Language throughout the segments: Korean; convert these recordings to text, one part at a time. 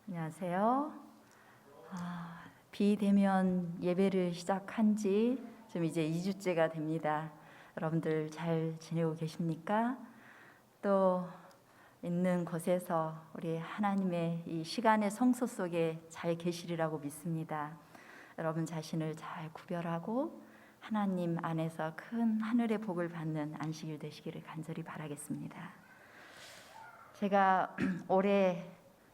안녕하세요. 비대면 예배를 시작한 지 좀 이제 2주째가 됩니다. 여러분들 잘 지내고 계십니까? 또 있는 곳에서 우리 하나님의 이 시간의 성소 속에 잘 계시리라고 믿습니다. 여러분 자신을 잘 구별하고 하나님 안에서 큰 하늘의 복을 받는 안식일 되시기를 간절히 바라겠습니다. 제가 올해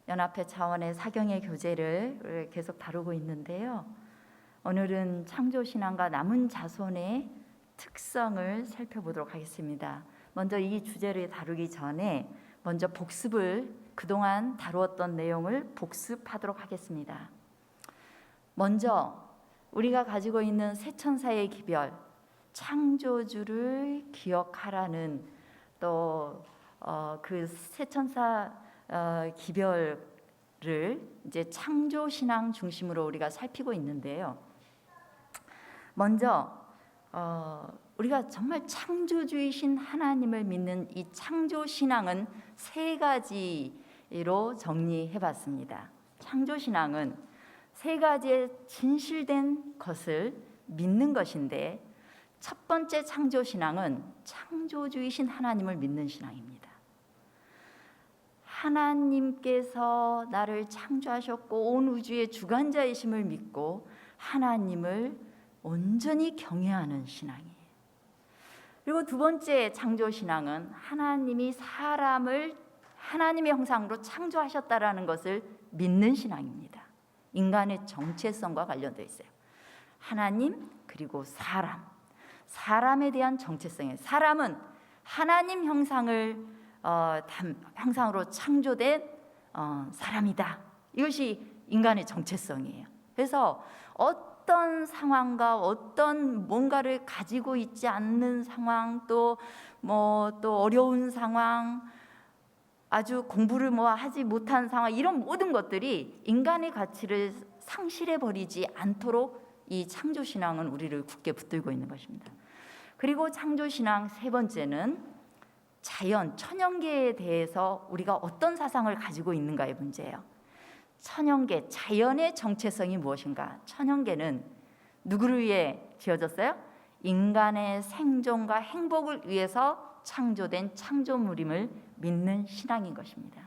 연합회 차원의 사경의 교재를 계속 다루고 있는데요. 오늘은 창조신앙과 남은 자손의 특성을 살펴보도록 하겠습니다. 먼저 이 주제를 다루기 전에 먼저 복습을 그동안 다루었던 내용을 복습하도록 하겠습니다. 먼저 우리가 가지고 있는 세천사의 기별, 창조주를 기억하라는 또 그 세천사 기별을 이제 창조신앙 중심으로 우리가 살피고 있는데요. 먼저 우리가 정말 창조주이신 하나님을 믿는 이 창조신앙은 세 가지로 정리해봤습니다. 창조신앙은 세 가지의 진실된 것을 믿는 것인데, 첫 번째 창조신앙은 창조주이신 하나님을 믿는 신앙입니다. 하나님께서 나를 창조하셨고 온 우주의 주관자이심을 믿고 하나님을 온전히 경외하는 신앙이에요. 그리고 두 번째 창조신앙은 하나님이 사람을 하나님의 형상으로 창조하셨다라는 것을 믿는 신앙입니다. 인간의 정체성과 관련되어 있어요. 하나님 그리고 사람에 대한 정체성이에요. 사람은 하나님 형상을 형상으로 창조된 사람이다. 이것이 인간의 정체성이에요. 그래서 어떤 상황과 어떤 뭔가를 가지고 있지 않는 상황, 또 어려운 상황, 아주 공부를 하지 못한 상황, 이런 모든 것들이 인간의 가치를 상실해 버리지 않도록 이 창조신앙은 우리를 굳게 붙들고 있는 것입니다. 그리고 창조신앙 세 번째는 자연, 천연계에 대해서 우리가 어떤 사상을 가지고 있는가의 문제예요. 천연계, 자연의 정체성이 무엇인가? 천연계는 누구를 위해 지어졌어요? 인간의 생존과 행복을 위해서 창조된 창조물임을 믿는 신앙인 것입니다.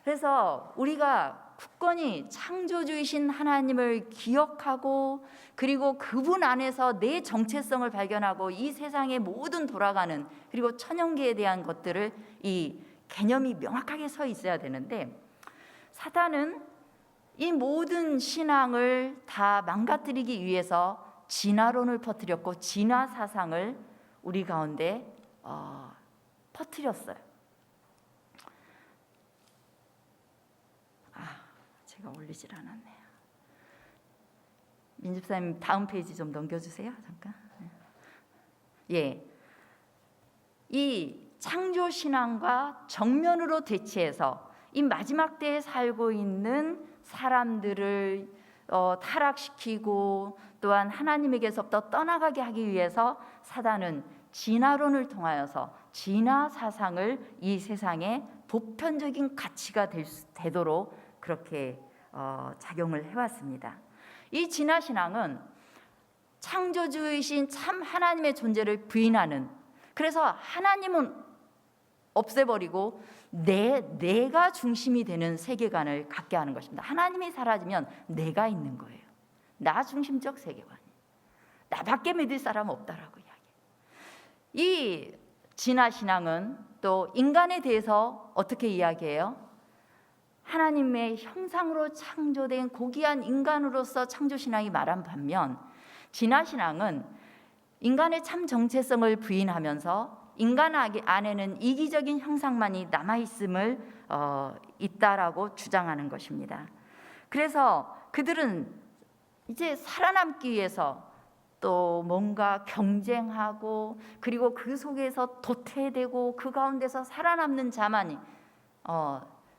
그래서 우리가 굳건히 창조주이신 하나님을 기억하고, 그리고 그분 안에서 내 정체성을 발견하고 이 세상의 모든 돌아가는, 그리고 천연계에 대한 것들을 이 개념이 명확하게 서 있어야 되는데, 사단은 이 모든 신앙을 다 망가뜨리기 위해서 진화론을 퍼뜨렸고 진화 사상을 우리 가운데 퍼뜨렸어요. 제가 올리질 않았네요. 민집사님 다음 페이지 좀 넘겨주세요. 잠깐. 예, 이 창조신앙과 정면으로 대치해서 이 마지막 때에 살고 있는 사람들을 타락시키고 또한 하나님에게서부터 떠나가게 하기 위해서 사단은 진화론을 통하여서 진화 사상을 이 세상에 보편적인 가치가 되도록 그렇게 작용을 해왔습니다. 이 진화신앙은 창조주이신 참 하나님의 존재를 부인하는, 그래서 하나님은 없애버리고 내가 중심이 되는 세계관을 갖게 하는 것입니다. 하나님이 사라지면 내가 있는 거예요. 나 중심적 세계관, 나밖에 믿을 사람 없다라고 이야기해요. 이 진화신앙은 또 인간에 대해서 어떻게 이야기해요? 하나님의 형상으로 창조된 고귀한 인간으로서 창조신앙이 말한 반면, 진화신앙은 인간의 참 정체성을 부인하면서 인간 안에는 이기적인 형상만이 남아있음을 있다라고 주장하는 것입니다. 그래서 그들은 이제 살아남기 위해서 또 뭔가 경쟁하고, 그리고 그 속에서 도태되고 그 가운데서 살아남는 자만이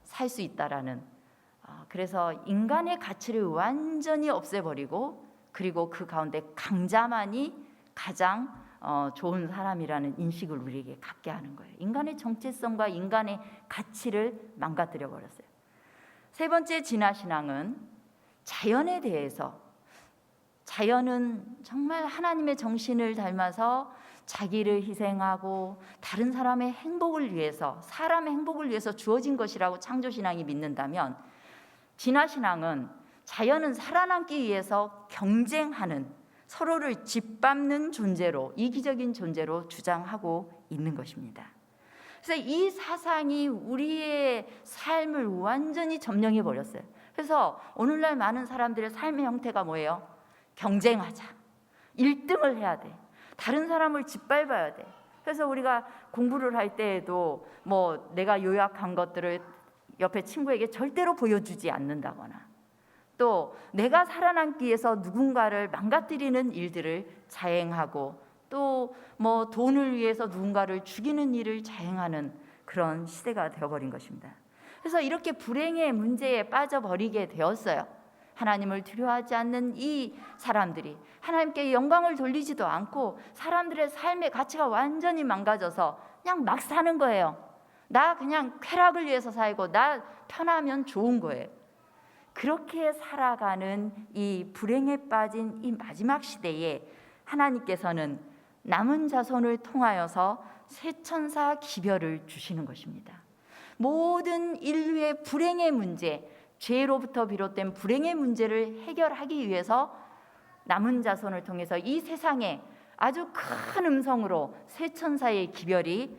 살 수 있다라는, 그래서 인간의 가치를 완전히 없애버리고, 그리고 그 가운데 강자만이 가장 좋은 사람이라는 인식을 우리에게 갖게 하는 거예요. 인간의 정체성과 인간의 가치를 망가뜨려 버렸어요. 세 번째 진화신앙은 자연에 대해서, 자연은 정말 하나님의 정신을 닮아서 자기를 희생하고 다른 사람의 행복을 위해서, 사람의 행복을 위해서 주어진 것이라고 창조신앙이 믿는다면, 진화신앙은 자연은 살아남기 위해서 경쟁하는, 서로를 짓밟는 존재로, 이기적인 존재로 주장하고 있는 것입니다. 그래서 이 사상이 우리의 삶을 완전히 점령해 버렸어요. 그래서 오늘날 많은 사람들의 삶의 형태가 뭐예요? 경쟁하자, 1등을 해야 돼, 다른 사람을 짓밟아야 돼. 그래서 우리가 공부를 할 때에도 뭐 내가 요약한 것들을 옆에 친구에게 절대로 보여주지 않는다거나, 또 내가 살아남기 위해서 누군가를 망가뜨리는 일들을 자행하고, 또 뭐 돈을 위해서 누군가를 죽이는 일을 자행하는 그런 시대가 되어버린 것입니다. 그래서 이렇게 불행의 문제에 빠져버리게 되었어요. 하나님을 두려워하지 않는 이 사람들이 하나님께 영광을 돌리지도 않고 사람들의 삶의 가치가 완전히 망가져서 그냥 막 사는 거예요. 나 그냥 쾌락을 위해서 살고 나 편하면 좋은 거예요. 그렇게 살아가는 이 불행에 빠진 이 마지막 시대에 하나님께서는 남은 자손을 통하여서 세천사 기별을 주시는 것입니다. 모든 인류의 불행의 문제, 죄로부터 비롯된 불행의 문제를 해결하기 위해서 남은 자손을 통해서 이 세상에 아주 큰 음성으로 세천사의 기별이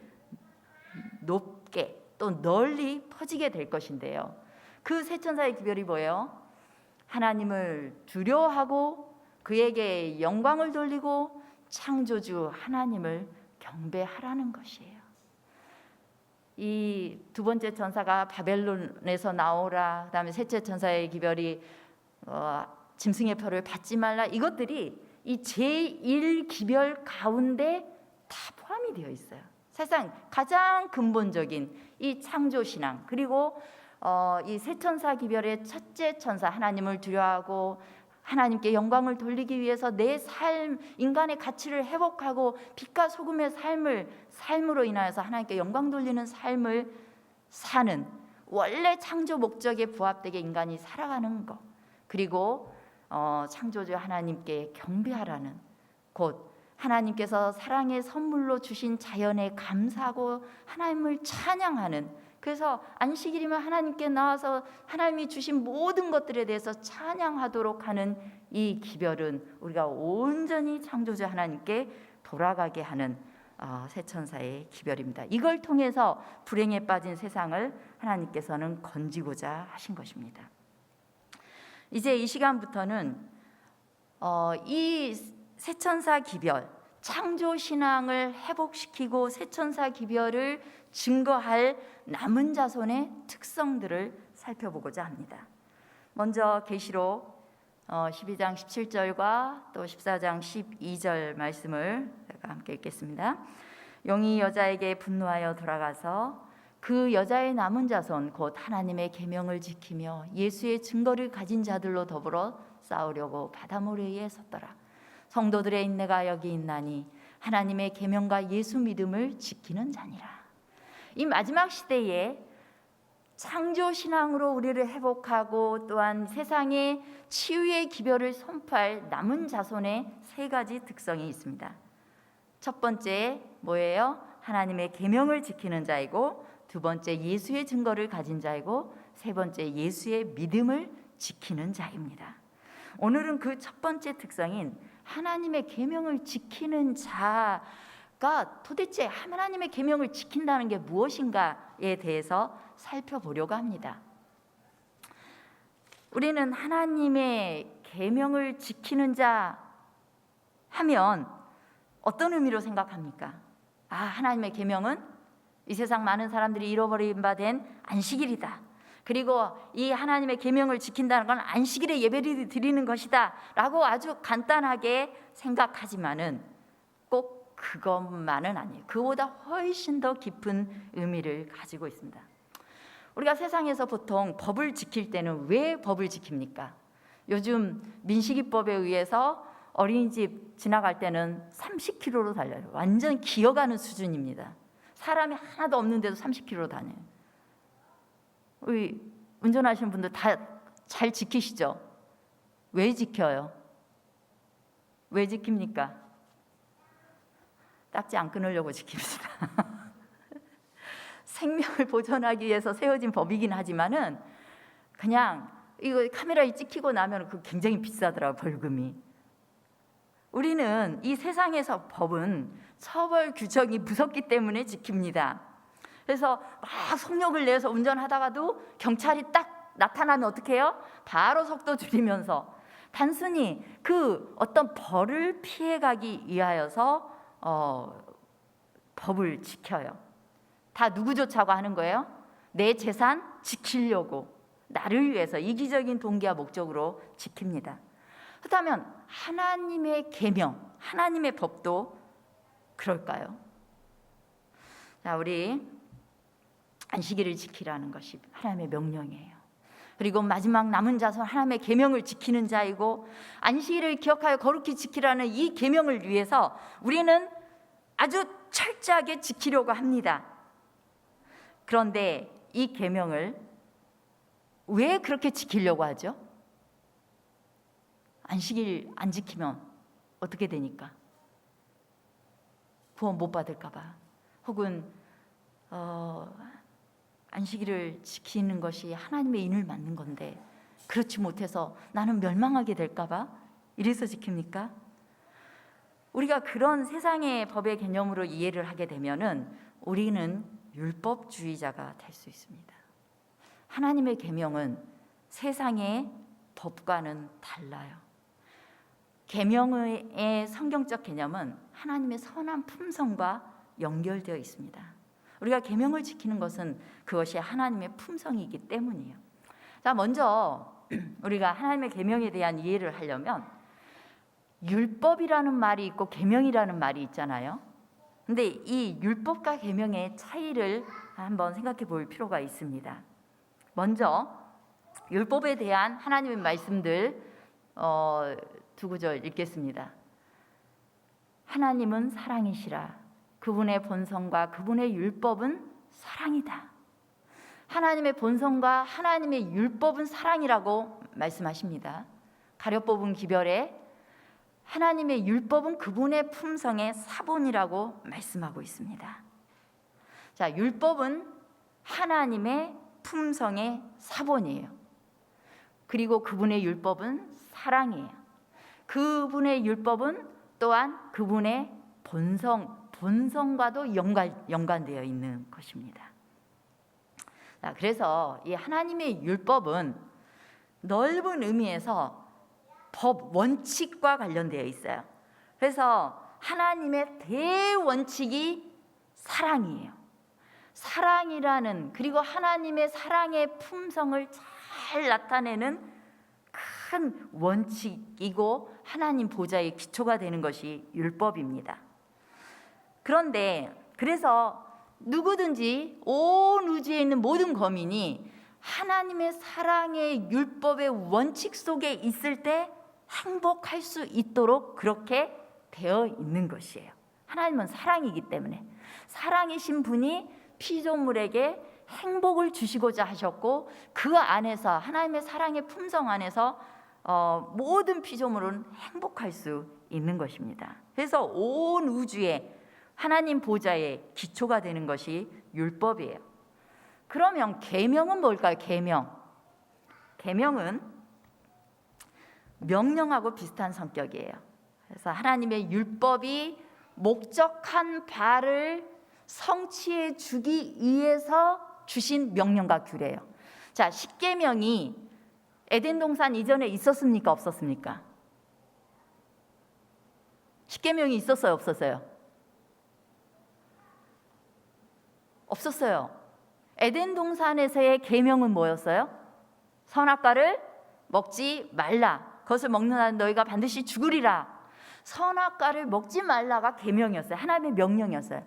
높게 또 널리 퍼지게 될 것인데요. 그 세천사의 기별이 뭐예요? 하나님을 두려워하고 그에게 영광을 돌리고 창조주 하나님을 경배하라는 것이에요. 이 두 번째 천사가 바벨론에서 나오라, 그다음에 셋째 천사의 기별이 짐승의 표를 받지 말라, 이것들이 이 제1기별 가운데 다 포함이 되어 있어요. 사실상 가장 근본적인 이 창조신앙, 그리고 이 세천사 기별의 첫째 천사, 하나님을 두려워하고 하나님께 영광을 돌리기 위해서 내 삶, 인간의 가치를 회복하고 빛과 소금의 삶으로 인하여서 하나님께 영광 돌리는 삶을 사는, 원래 창조 목적에 부합되게 인간이 살아가는 것, 그리고 창조주 하나님께 경배하라는, 곧 하나님께서 사랑의 선물로 주신 자연에 감사하고 하나님을 찬양하는, 그래서 안식일이면 하나님께 나와서 하나님이 주신 모든 것들에 대해서 찬양하도록 하는 이 기별은 우리가 온전히 창조주 하나님께 돌아가게 하는 세천사의 기별입니다. 이걸 통해서 불행에 빠진 세상을 하나님께서는 건지고자 하신 것입니다. 이제 이 시간부터는 이 세천사 기별, 창조신앙을 회복시키고 세천사 기별을 증거할 남은 자손의 특성들을 살펴보고자 합니다. 먼저 계시록 12장 17절과 또 14장 12절 말씀을 제가 함께 읽겠습니다. 용이 여자에게 분노하여 돌아가서 그 여자의 남은 자손 곧 하나님의 계명을 지키며 예수의 증거를 가진 자들로 더불어 싸우려고 바다 모래에 섰더라. 성도들의 인내가 여기 있나니 하나님의 계명과 예수 믿음을 지키는 자니라. 이 마지막 시대에 창조신앙으로 우리를 회복하고 또한 세상의 치유의 기별을 선포할 남은 자손의 세 가지 특성이 있습니다. 첫 번째 뭐예요? 하나님의 계명을 지키는 자이고, 두 번째 예수의 증거를 가진 자이고, 세 번째 예수의 믿음을 지키는 자입니다. 오늘은 그 첫 번째 특성인 하나님의 계명을 지키는 자가 도대체 하나님의 계명을 지킨다는 게 무엇인가에 대해서 살펴보려고 합니다. 우리는 하나님의 계명을 지키는 자 하면 어떤 의미로 생각합니까? 하나님의 계명은 이 세상 많은 사람들이 잃어버린 바 된 안식일이다. 그리고 이 하나님의 계명을 지킨다는 건 안식일에 예배를 드리는 것이다 라고 아주 간단하게 생각하지만은 꼭 그것만은 아니에요. 그보다 훨씬 더 깊은 의미를 가지고 있습니다. 우리가 세상에서 보통 법을 지킬 때는 왜 법을 지킵니까? 요즘 민식이법에 의해서 어린이집 지나갈 때는 30km로 달려요. 완전 기어가는 수준입니다. 사람이 하나도 없는데도 30km로 다녀요. 운전하시는 분들 다 잘 지키시죠? 왜 지켜요? 왜 지킵니까? 딱지 안 끊으려고 지킵니다. 생명을 보존하기 위해서 세워진 법이긴 하지만은 그냥 이거 카메라에 찍히고 나면 그 굉장히 비싸더라고요, 벌금이. 우리는 이 세상에서 법은 처벌 규정이 무섭기 때문에 지킵니다. 그래서 막 속력을 내서 운전하다가도 경찰이 딱 나타나면 어떻게 해요? 바로 속도 줄이면서 단순히 그 어떤 벌을 피해가기 위하여서 법을 지켜요. 다 누구조차고 하는 거예요? 내 재산 지키려고, 나를 위해서 이기적인 동기와 목적으로 지킵니다. 그렇다면 하나님의 계명, 하나님의 법도 그럴까요? 자, 우리 안식일을 지키라는 것이 하나님의 명령이에요. 그리고 마지막 남은 자손 하나님의 계명을 지키는 자이고, 안식일을 기억하여 거룩히 지키라는 이 계명을 위해서 우리는 아주 철저하게 지키려고 합니다. 그런데 이 계명을 왜 그렇게 지키려고 하죠? 안식일 안 지키면 어떻게 되니까? 구원 못 받을까 봐, 혹은 안식일을 지키는 것이 하나님의 인을 맡는 건데 그렇지 못해서 나는 멸망하게 될까 봐 이래서 지킵니까? 우리가 그런 세상의 법의 개념으로 이해를 하게 되면은 우리는 율법주의자가 될 수 있습니다. 하나님의 계명은 세상의 법과는 달라요. 계명의 성경적 개념은 하나님의 선한 품성과 연결되어 있습니다. 우리가 계명을 지키는 것은 그것이 하나님의 품성이기 때문이에요. 자, 먼저 우리가 하나님의 계명에 대한 이해를 하려면 율법이라는 말이 있고 계명이라는 말이 있잖아요. 근데 이 율법과 계명의 차이를 한번 생각해 볼 필요가 있습니다. 먼저 율법에 대한 하나님의 말씀들 두 구절 읽겠습니다. 하나님은 사랑이시라. 그분의 본성과 그분의 율법은 사랑이다. 하나님의 본성과 하나님의 율법은 사랑이라고 말씀하십니다. 가려 뽑은 기별에 하나님의 율법은 그분의 품성의 사본이라고 말씀하고 있습니다. 자, 율법은 하나님의 품성의 사본이에요. 그리고 그분의 율법은 사랑이에요. 그분의 율법은 또한 그분의 본성과도 연관되어 있는 것입니다. 자, 그래서 이 하나님의 율법은 넓은 의미에서 법 원칙과 관련되어 있어요. 그래서 하나님의 대원칙이 사랑이에요. 사랑이라는, 그리고 하나님의 사랑의 품성을 잘 나타내는 큰 원칙이고 하나님 보좌의 기초가 되는 것이 율법입니다. 그런데 그래서 누구든지 온 우주에 있는 모든 거민이 하나님의 사랑의 율법의 원칙 속에 있을 때 행복할 수 있도록 그렇게 되어 있는 것이에요. 하나님은 사랑이기 때문에 사랑이신 분이 피조물에게 행복을 주시고자 하셨고, 그 안에서 하나님의 사랑의 품성 안에서 모든 피조물은 행복할 수 있는 것입니다. 그래서 온 우주에 하나님 보좌의 기초가 되는 것이 율법이에요. 그러면 계명은 뭘까요? 계명은 명령하고 비슷한 성격이에요. 그래서 하나님의 율법이 목적한 바를 성취해 주기 위해서 주신 명령과 규례예요. 자, 십계명이 에덴 동산 이전에 있었습니까? 없었습니까? 십계명이 있었어요? 없었어요? 없었어요. 에덴 동산에서의 계명은 뭐였어요? 선악과를 먹지 말라. 그것을 먹는 한 너희가 반드시 죽으리라. 선악과를 먹지 말라가 계명이었어요. 하나님의 명령이었어요.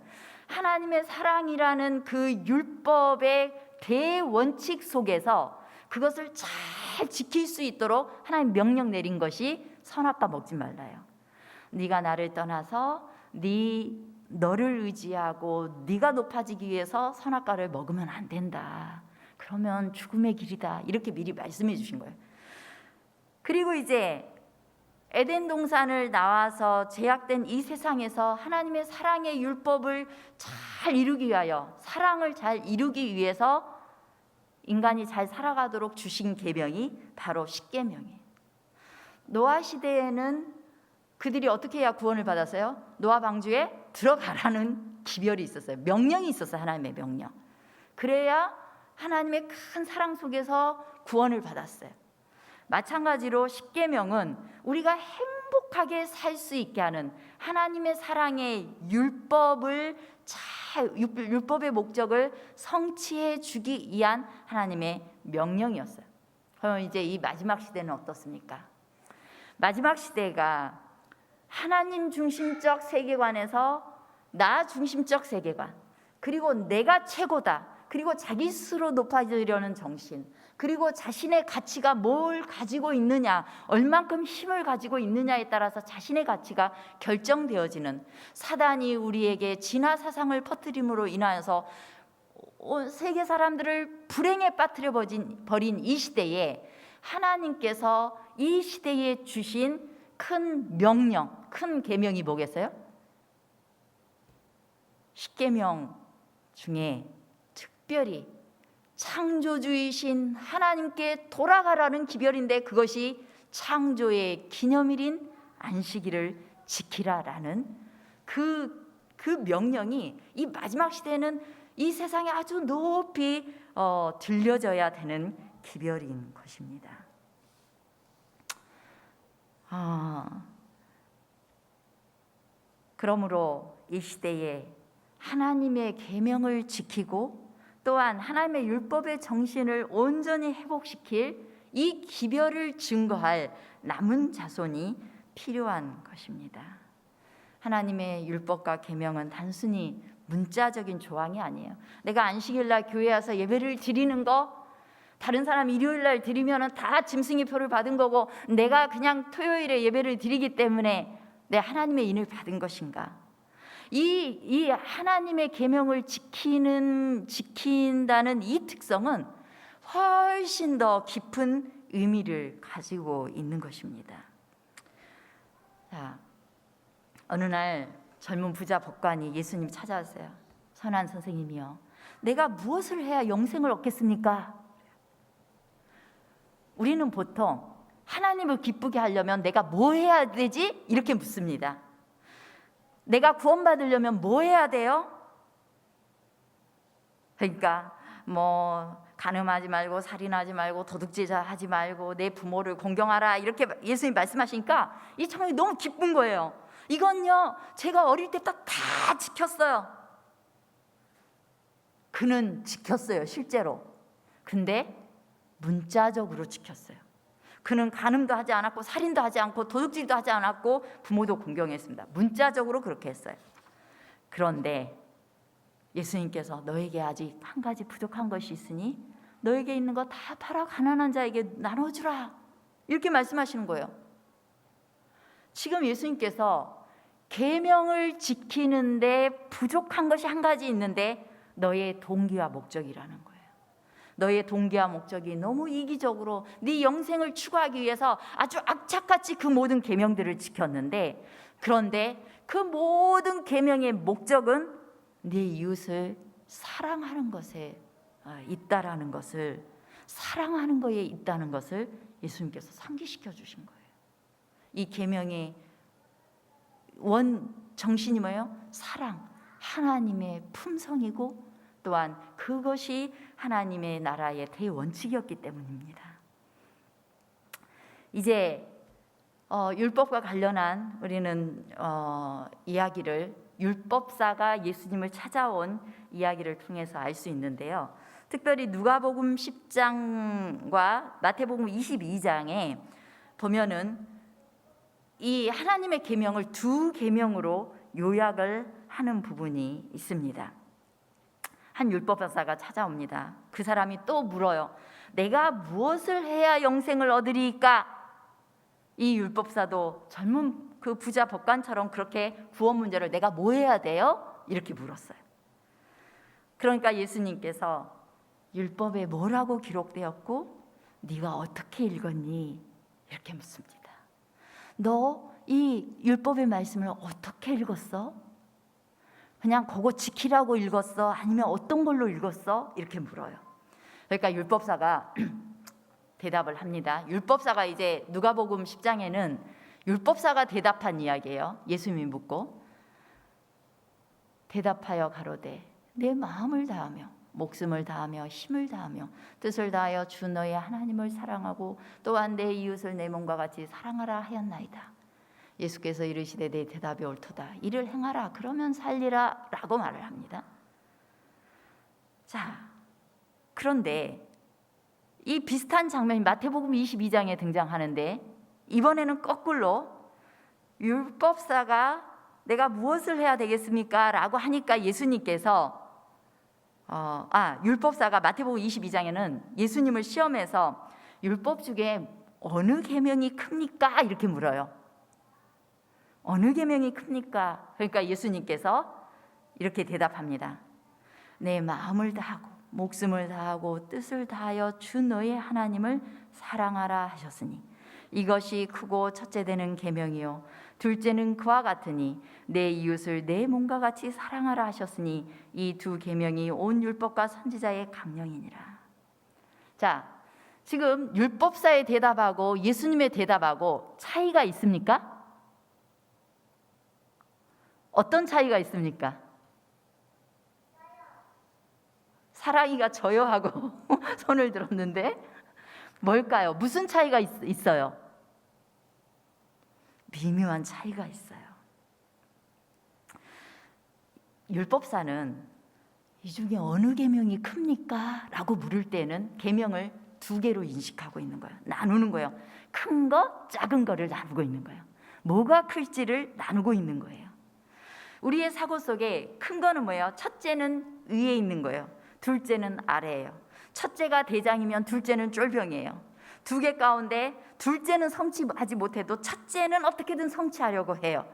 하나님의 사랑이라는 그 율법의 대원칙 속에서 그것을 잘 지킬 수 있도록 하나님 명령 내린 것이 선악과 먹지 말라요. 네가 나를 떠나서 너를 의지하고 네가 높아지기 위해서 선악과를 먹으면 안 된다. 그 그러면 죽음의 길이다. 이렇게 미리 말씀해 주신 거예요. 그리고 이제 에덴 동산을 나와서 제약된 이 세상에서 하나님의 사랑의 율법을 잘 이루기 위하여, 사랑을 잘 이루기 위해서 인간이 잘 살아가도록 주신 계명이 바로 십계명이에요. 노아 시대에는 그들이 어떻게 해야 구원을 받았어요? 노아 방주에 들어가라는 기별이 있었어요. 명령이 있었어요. 하나님의 명령. 그래야 하나님의 큰 사랑 속에서 구원을 받았어요. 마찬가지로 십계명은 우리가 행복하게 살 수 있게 하는 하나님의 사랑의 율법의 목적을 성취해 주기 위한 하나님의 명령이었어요. 그럼 이제 이 마지막 시대는 어떻습니까? 마지막 시대가 하나님 중심적 세계관에서 나 중심적 세계관, 그리고 내가 최고다, 그리고 자기 스스로 높아지려는 정신, 그리고 자신의 가치가 뭘 가지고 있느냐, 얼만큼 힘을 가지고 있느냐에 따라서 자신의 가치가 결정되어지는, 사단이 우리에게 진화 사상을 퍼뜨림으로 인하여서 세계 사람들을 불행에 빠뜨려 버린 이 시대에 하나님께서 이 시대에 주신 큰 명령, 큰 계명이 뭐겠어요? 십계명 중에 특별히 창조주이신 하나님께 돌아가라는 기별인데, 그것이 창조의 기념일인 안식일을 지키라라는 그 명령이 이 마지막 시대에는 이 세상에 아주 높이 들려져야 되는 기별인 것입니다. 그러므로 이 시대에 하나님의 계명을 지키고 또한 하나님의 율법의 정신을 온전히 회복시킬 이 기별을 증거할 남은 자손이 필요한 것입니다. 하나님의 율법과 계명은 단순히 문자적인 조항이 아니에요. 내가 안식일날 교회 와서 예배를 드리는 거, 다른 사람 일요일날 드리면 다 짐승의 표를 받은 거고, 내가 그냥 토요일에 예배를 드리기 때문에 내 하나님의 인을 받은 것인가? 이 하나님의 계명을 지킨다는 이 특성은 훨씬 더 깊은 의미를 가지고 있는 것입니다. 자, 어느 날 젊은 부자 법관이 예수님 찾아왔어요. 선한 선생님이요, 내가 무엇을 해야 영생을 얻겠습니까? 우리는 보통 하나님을 기쁘게 하려면 내가 뭐 해야 되지? 이렇게 묻습니다. 내가 구원받으려면 뭐 해야 돼요? 그러니까 뭐 간음하지 말고, 살인하지 말고, 도둑질 하지 말고, 내 부모를 공경하라, 이렇게 예수님 말씀하시니까 이 정말 너무 기쁜 거예요. 이건요, 제가 어릴 때 딱 다 지켰어요. 그는 지켰어요, 실제로. 근데 문자적으로 지켰어요. 그는 간음도 하지 않았고, 살인도 하지 않고, 도둑질도 하지 않았고, 부모도 공경했습니다. 문자적으로 그렇게 했어요. 그런데 예수님께서 너에게 아직 한 가지 부족한 것이 있으니 너에게 있는 거 다 팔아 가난한 자에게 나눠주라, 이렇게 말씀하시는 거예요. 지금 예수님께서 계명을 지키는데 부족한 것이 한 가지 있는데, 너의 동기와 목적이라는 거예요. 너의 동기와 목적이 너무 이기적으로 네 영생을 추구하기 위해서 아주 악착같이 그 모든 계명들을 지켰는데, 그런데 그 모든 계명의 목적은 네 이웃을 사랑하는 것에 있다라는 것을, 사랑하는 것에 있다는 것을 예수님께서 상기시켜 주신 거예요. 이 계명의 원 정신이 뭐예요? 사랑, 하나님의 품성이고 또한 그것이 하나님의 나라의 대원칙이었기 때문입니다. 이제 율법과 관련한 우리는 이야기를, 율법사가 예수님을 찾아온 이야기를 통해서 알 수 있는데요. 특별히 누가복음 10장과 마태복음 22장에 보면은 이 하나님의 계명을 두 계명으로 요약을 하는 부분이 있습니다. 한 율법사가 찾아옵니다. 그 사람이 또 물어요. 내가 무엇을 해야 영생을 얻으리까? 이 율법사도 젊은 그 부자 법관처럼 그렇게 구원 문제를 내가 뭐 해야 돼요? 이렇게 물었어요. 그러니까 예수님께서 율법에 뭐라고 기록되었고 네가 어떻게 읽었니? 이렇게 묻습니다. 너 이 율법의 말씀을 어떻게 읽었어? 그냥 그거 지키라고 읽었어? 아니면 어떤 걸로 읽었어? 이렇게 물어요. 그러니까 율법사가 대답을 합니다. 율법사가 이제 누가복음 10장에는 율법사가 대답한 이야기예요. 예수님이 묻고 대답하여 가로되 내 마음을 다하며 목숨을 다하며 힘을 다하며 뜻을 다하여 주 너의 하나님을 사랑하고 또한 내 이웃을 내 몸과 같이 사랑하라 하였나이다. 예수께서 이르시되 내 대답이 옳도다. 이를 행하라 그러면 살리라 라고 말을 합니다. 자, 그런데 이 비슷한 장면이 마태복음 22장에 등장하는데 이번에는 거꾸로 율법사가 내가 무엇을 해야 되겠습니까? 라고 하니까 예수님께서 율법사가 마태복음 22장에는 예수님을 시험해서 율법 중에 어느 계명이 큽니까? 이렇게 물어요. 어느 계명이 큽니까? 그러니까 예수님께서 이렇게 대답합니다. 내 마음을 다하고 목숨을 다하고 뜻을 다하여 주 너의 하나님을 사랑하라 하셨으니 이것이 크고 첫째 되는 계명이요 둘째는 그와 같으니 내 이웃을 내 몸과 같이 사랑하라 하셨으니 이 두 계명이 온 율법과 선지자의 강령이니라. 자, 지금 율법사의 대답하고 예수님의 대답하고 차이가 있습니까? 어떤 차이가 있습니까? 사랑이가 저요 하고 손을 들었는데 뭘까요? 무슨 차이가 있어요? 미묘한 차이가 있어요. 율법사는 이 중에 어느 계명이 큽니까? 라고 물을 때는 계명을 두 개로 인식하고 있는 거예요. 나누는 거예요. 큰 거, 작은 거를 나누고 있는 거예요. 뭐가 클지를 나누고 있는 거예요. 우리의 사고 속에 큰 거는 뭐예요? 첫째는 위에 있는 거예요. 둘째는 아래예요. 첫째가 대장이면 둘째는 쫄병이에요. 두 개 가운데 둘째는 성취하지 못해도 첫째는 어떻게든 성취하려고 해요.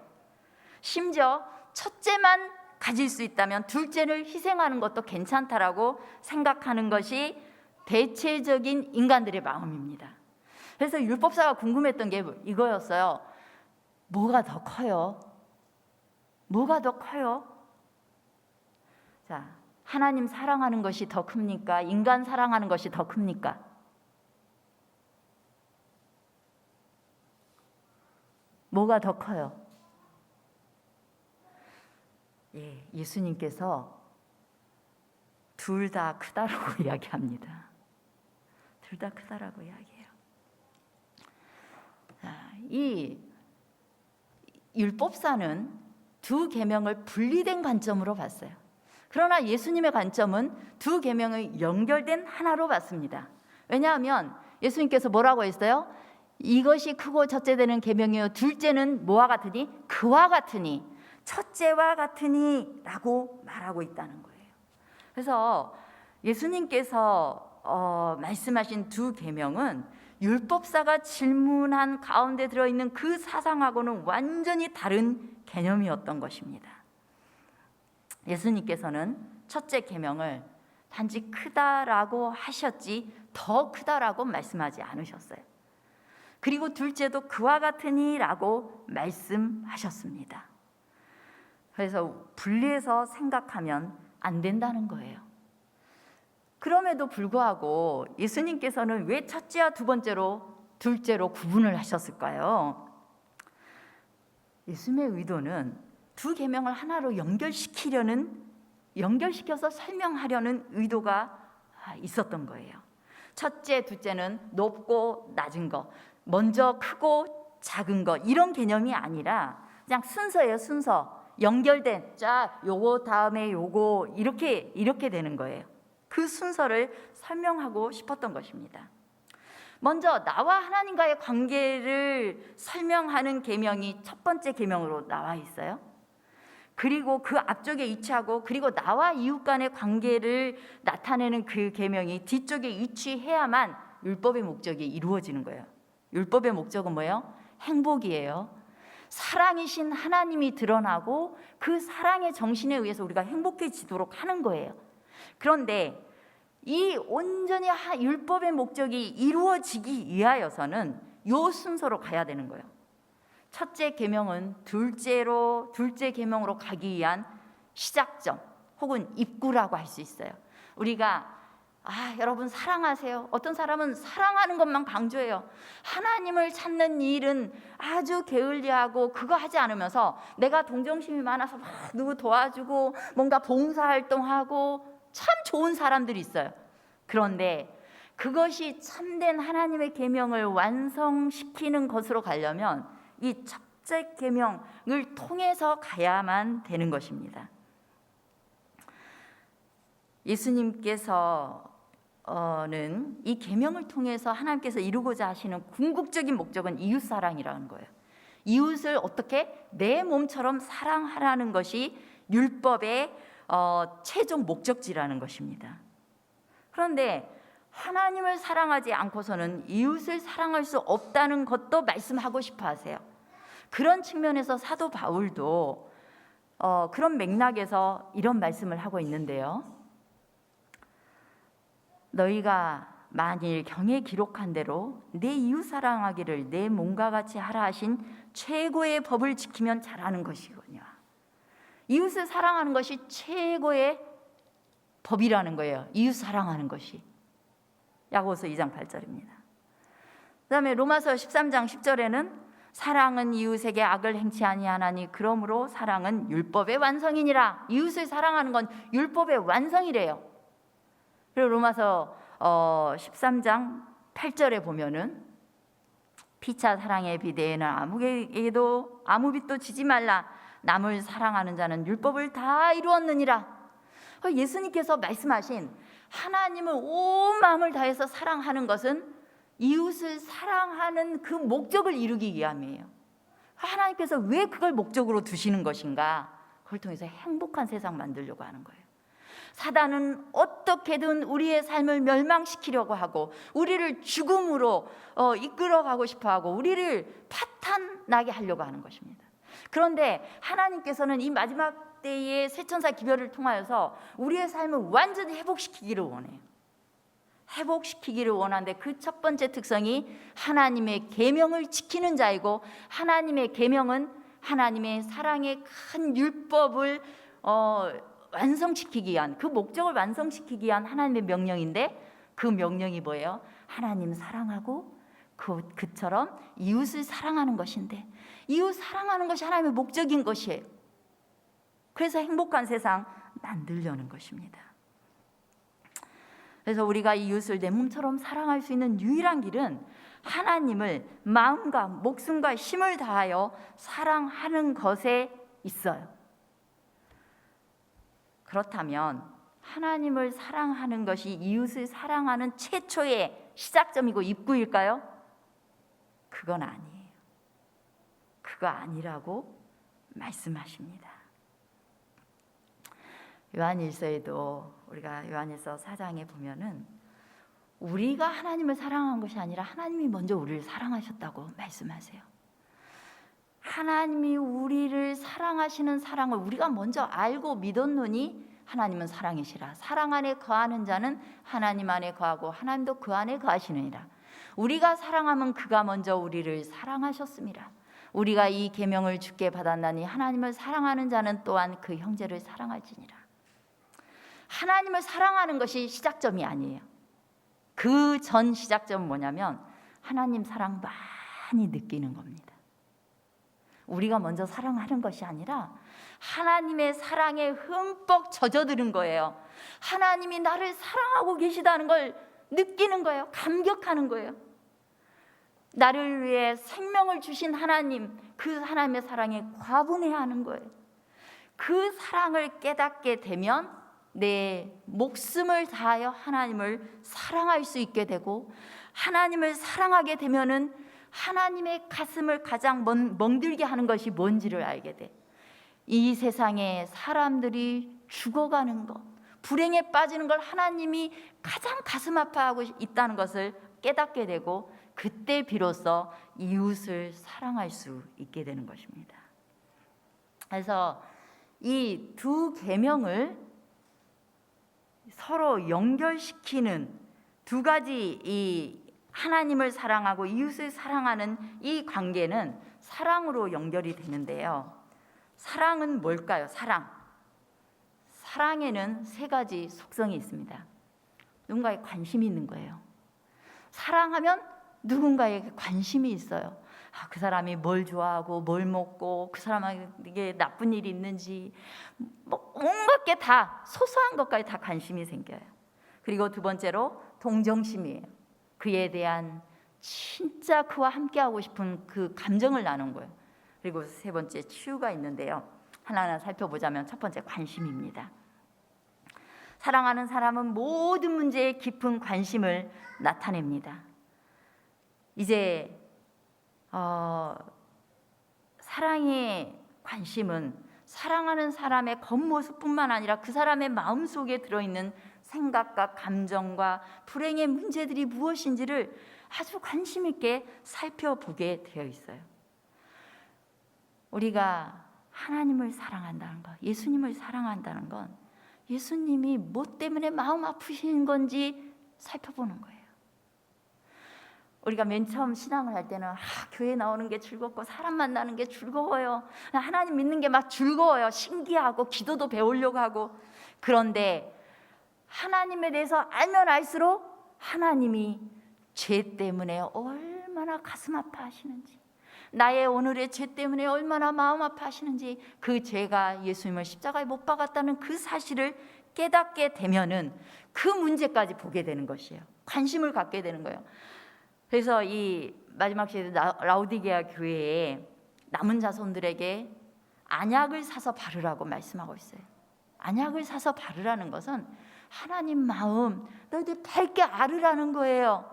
심지어 첫째만 가질 수 있다면 둘째를 희생하는 것도 괜찮다라고 생각하는 것이 대체적인 인간들의 마음입니다. 그래서 율법사가 궁금했던 게 이거였어요. 뭐가 더 커요? 뭐가 더 커요? 자, 하나님 사랑하는 것이 더 큽니까? 인간 사랑하는 것이 더 큽니까? 뭐가 더 커요? 예수님께서 둘 다 크다라고 이야기합니다. 둘 다 크다라고 이야기해요. 자, 이 율법사는 두 계명을 분리된 관점으로 봤어요. 그러나 예수님의 관점은 두 계명을 연결된 하나로 봤습니다. 왜냐하면 예수님께서 뭐라고 했어요? 이것이 크고 첫째 되는 계명이요 둘째는 뭐와 같으니? 그와 같으니 첫째와 같으니 라고 말하고 있다는 거예요. 그래서 예수님께서 말씀하신 두 계명은 율법사가 질문한 가운데 들어있는 그 사상하고는 완전히 다른 개념이었던 것입니다. 예수님께서는 첫째 계명을 단지 크다라고 하셨지 더 크다라고 말씀하지 않으셨어요. 그리고 둘째도 그와 같으니라고 말씀하셨습니다. 그래서 분리해서 생각하면 안 된다는 거예요. 그럼에도 불구하고 예수님께서는 왜 첫째와 두 번째로 둘째로 구분을 하셨을까요? 예수님의 의도는 두 계명을 하나로 연결시켜서 설명하려는 의도가 있었던 거예요. 첫째, 둘째는 높고 낮은 거, 먼저 크고 작은 거 이런 개념이 아니라 그냥 순서예요. 순서. 연결된 자 요거 다음에 요거 이렇게 되는 거예요. 그 순서를 설명하고 싶었던 것입니다. 먼저 나와 하나님과의 관계를 설명하는 계명이 첫 번째 계명으로 나와 있어요. 그리고 그 앞쪽에 위치하고 그리고 나와 이웃 간의 관계를 나타내는 그 계명이 뒤쪽에 위치해야만 율법의 목적이 이루어지는 거예요. 율법의 목적은 뭐예요? 행복이에요. 사랑이신 하나님이 드러나고 그 사랑의 정신에 의해서 우리가 행복해지도록 하는 거예요. 그런데 이 온전히 율법의 목적이 이루어지기 위하여서는 요 순서로 가야 되는 거예요. 첫째 계명은 둘째 계명으로 가기 위한 시작점 혹은 입구라고 할 수 있어요. 우리가 여러분 사랑하세요. 어떤 사람은 사랑하는 것만 강조해요. 하나님을 찾는 일은 아주 게을리하고 그거 하지 않으면서 내가 동정심이 많아서 막 누구 도와주고 뭔가 봉사활동하고 참 좋은 사람들이 있어요. 그런데 그것이 참된 하나님의 계명을 완성시키는 것으로 가려면 이 첫째 계명을 통해서 가야만 되는 것입니다. 예수님께서는 이 계명을 통해서 하나님께서 이루고자 하시는 궁극적인 목적은 이웃사랑이라는 거예요. 이웃을 어떻게? 내 몸처럼 사랑하라는 것이 율법의 최종 목적지라는 것입니다. 그런데 하나님을 사랑하지 않고서는 이웃을 사랑할 수 없다는 것도 말씀하고 싶어 하세요. 그런 측면에서 사도 바울도 그런 맥락에서 이런 말씀을 하고 있는데요. 너희가 만일 경에 기록한 대로 내 이웃 사랑하기를 내 몸과 같이 하라 하신 최고의 법을 지키면 잘하는 것이거든요. 이웃을 사랑하는 것이 최고의 법이라는 거예요. 이웃 사랑하는 것이. 야고보서 2장 8절입니다. 그 다음에 로마서 13장 10절에는 사랑은 이웃에게 악을 행치 아니하나니 그러므로 사랑은 율법의 완성이니라. 이웃을 사랑하는 건 율법의 완성이래요. 그리고 로마서 13장 8절에 보면은 피차 사랑에 비대에는 아무에게도 아무 빚도 지지 말라. 남을 사랑하는 자는 율법을 다 이루었느니라. 예수님께서 말씀하신 하나님을 온 마음을 다해서 사랑하는 것은 이웃을 사랑하는 그 목적을 이루기 위함이에요. 하나님께서 왜 그걸 목적으로 두시는 것인가? 그걸 통해서 행복한 세상 만들려고 하는 거예요. 사단은 어떻게든 우리의 삶을 멸망시키려고 하고 우리를 죽음으로 이끌어가고 싶어하고 우리를 파탄나게 하려고 하는 것입니다. 그런데 하나님께서는 이 마지막 때의 쇠천사 기별을 통하여서 우리의 삶을 완전히 회복시키기를 원해요. 회복시키기를 원하는데 그 첫 번째 특성이 하나님의 계명을 지키는 자이고, 하나님의 계명은 하나님의 사랑의 큰 율법을 완성시키기 위한, 그 목적을 완성시키기 위한 하나님의 명령인데, 그 명령이 뭐예요? 하나님 사랑하고 그처럼 이웃을 사랑하는 것인데, 이웃 사랑하는 것이 하나님의 목적인 것이에요. 그래서 행복한 세상 만들려는 것입니다. 그래서 우리가 이웃을 내 몸처럼 사랑할 수 있는 유일한 길은 하나님을 마음과 목숨과 힘을 다하여 사랑하는 것에 있어요. 그렇다면 하나님을 사랑하는 것이 이웃을 사랑하는 최초의 시작점이고 입구일까요? 그건 아니에요. 그거 아니라고 말씀하십니다. 요한일서에도 우리가 요한일서 4장에 보면은 우리가 하나님을 사랑한 것이 아니라 하나님이 먼저 우리를 사랑하셨다고 말씀하세요. 하나님이 우리를 사랑하시는 사랑을 우리가 먼저 알고 믿었노니 하나님은 사랑이시라. 사랑 안에 거하는 자는 하나님 안에 거하고 하나님도 그 안에 거하시느니라. 우리가 사랑하면 그가 먼저 우리를 사랑하셨습니다. 우리가 이 계명을 주께 받았나니 하나님을 사랑하는 자는 또한 그 형제를 사랑할지니라. 하나님을 사랑하는 것이 시작점이 아니에요. 그 전 시작점은 뭐냐면 하나님 사랑 많이 느끼는 겁니다. 우리가 먼저 사랑하는 것이 아니라 하나님의 사랑에 흠뻑 젖어드는 거예요. 하나님이 나를 사랑하고 계시다는 걸 느끼는 거예요. 감격하는 거예요. 나를 위해 생명을 주신 하나님, 그 하나님의 사랑에 과분해하는 거예요. 그 사랑을 깨닫게 되면 내 목숨을 다하여 하나님을 사랑할 수 있게 되고, 하나님을 사랑하게 되면은 하나님의 가슴을 가장 멍들게 하는 것이 뭔지를 알게 돼. 이 세상에 사람들이 죽어가는 것, 불행에 빠지는 걸 하나님이 가장 가슴 아파하고 있다는 것을 깨닫게 되고, 그때 비로소 이웃을 사랑할 수 있게 되는 것입니다. 그래서 이 두 계명을 서로 연결시키는 두 가지, 이 하나님을 사랑하고 이웃을 사랑하는 이 관계는 사랑으로 연결이 되는데요. 사랑은 뭘까요? 사랑에는 세 가지 속성이 있습니다. 누군가에 관심이 있는 거예요. 사랑하면 누군가에게 관심이 있어요. 그 사람이 뭘 좋아하고 뭘 먹고 그 사람에게 나쁜 일이 있는지 온갖 게 다, 소소한 것까지 다 관심이 생겨요. 그리고 두 번째로 동정심이에요. 그에 대한 진짜 그와 함께하고 싶은 그 감정을 나눈 거예요. 그리고 세 번째 치유가 있는데요. 하나하나 살펴보자면 첫 번째 관심입니다. 사랑하는 사람은 모든 문제에 깊은 관심을 나타냅니다. 이제 사랑의 관심은 사랑하는 사람의 겉모습뿐만 아니라 그 사람의 마음속에 들어있는 생각과 감정과 불행의 문제들이 무엇인지를 아주 관심 있게 살펴보게 되어 있어요. 우리가 하나님을 사랑한다는 것, 예수님을 사랑한다는 건 예수님이 뭐 때문에 마음 아프신 건지 살펴보는 거예요. 우리가 맨 처음 신앙을 할 때는 교회 나오는 게 즐겁고 사람 만나는 게 즐거워요. 하나님 믿는 게 막 즐거워요. 신기하고 기도도 배우려고 하고. 그런데 하나님에 대해서 알면 알수록 하나님이 죄 때문에 얼마나 가슴 아파하시는지, 나의 오늘의 죄 때문에 얼마나 마음 아파하시는지, 그 죄가 예수님을 십자가에 못 박았다는 그 사실을 깨닫게 되면은 그 문제까지 보게 되는 것이에요. 관심을 갖게 되는 거예요. 그래서 이 마지막 시대 라우디게아 교회에 남은 자손들에게 안약을 사서 바르라고 말씀하고 있어요. 안약을 사서 바르라는 것은 하나님 마음 너희들 밝게 알으라는 거예요.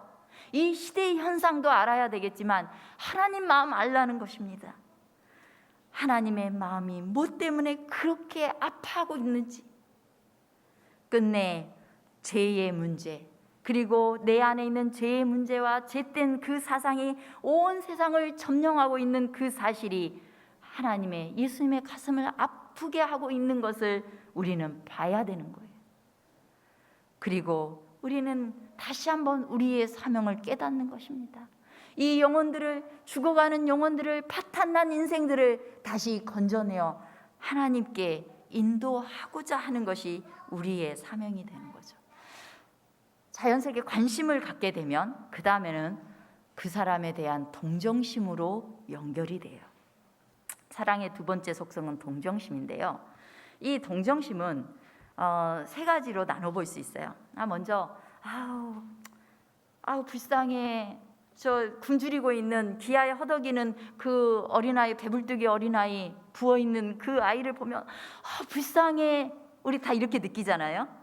이 시대의 현상도 알아야 되겠지만 하나님 마음 알라는 것입니다. 하나님의 마음이 뭐 때문에 그렇게 아파하고 있는지, 끝내 죄의 문제, 그리고 내 안에 있는 죄의 문제와 죄된 그 사상이 온 세상을 점령하고 있는 그 사실이 하나님의, 예수님의 가슴을 아프게 하고 있는 것을 우리는 봐야 되는 거예요. 그리고 우리는 다시 한번 우리의 사명을 깨닫는 것입니다. 이 영혼들을, 죽어가는 영혼들을, 파탄난 인생들을 다시 건져내어 하나님께 인도하고자 하는 것이 우리의 사명이 되는 거죠. 자연스럽게 관심을 갖게 되면 그 다음에는 그 사람에 대한 동정심으로 연결이 돼요. 사랑의 두 번째 속성은 동정심인데요. 이 동정심은 세 가지로 나눠볼 수 있어요. 먼저 아우 불쌍해, 저 굶주리고 있는 기아에 허덕이는 그 어린아이, 배불뚝이 어린아이 부어있는 그 아이를 보면 불쌍해, 우리 다 이렇게 느끼잖아요.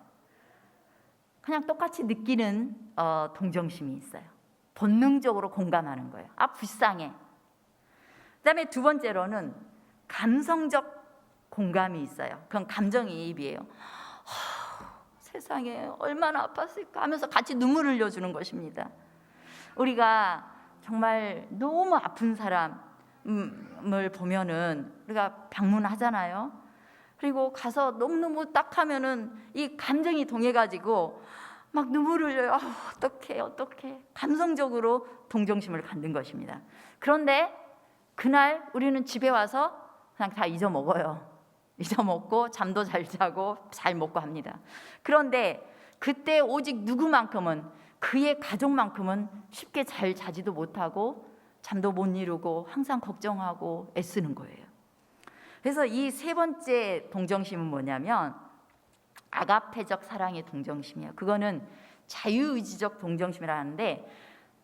그냥 똑같이 느끼는 동정심이 있어요. 본능적으로 공감하는 거예요. 불쌍해. 그다음에 두 번째로는 감성적 공감이 있어요. 그건 감정이입이에요. 세상에 얼마나 아팠을까 하면서 같이 눈물을 흘려주는 것입니다. 우리가 정말 너무 아픈 사람을 보면은 우리가 방문하잖아요. 그리고 가서 너무너무 딱 하면은 이 감정이 동해가지고 막 눈물을 흘려요. 어떡해. 감성적으로 동정심을 갖는 것입니다. 그런데 그날 우리는 집에 와서 그냥 다 잊어먹어요. 잊어먹고 잠도 잘 자고 잘 먹고 합니다. 그런데 그때 오직 누구만큼은, 그의 가족만큼은 쉽게 잘 자지도 못하고 잠도 못 이루고 항상 걱정하고 애쓰는 거예요. 그래서 이 세 번째 동정심은 뭐냐면 아가페적 사랑의 동정심이에요. 그거는 자유의지적 동정심이라는데,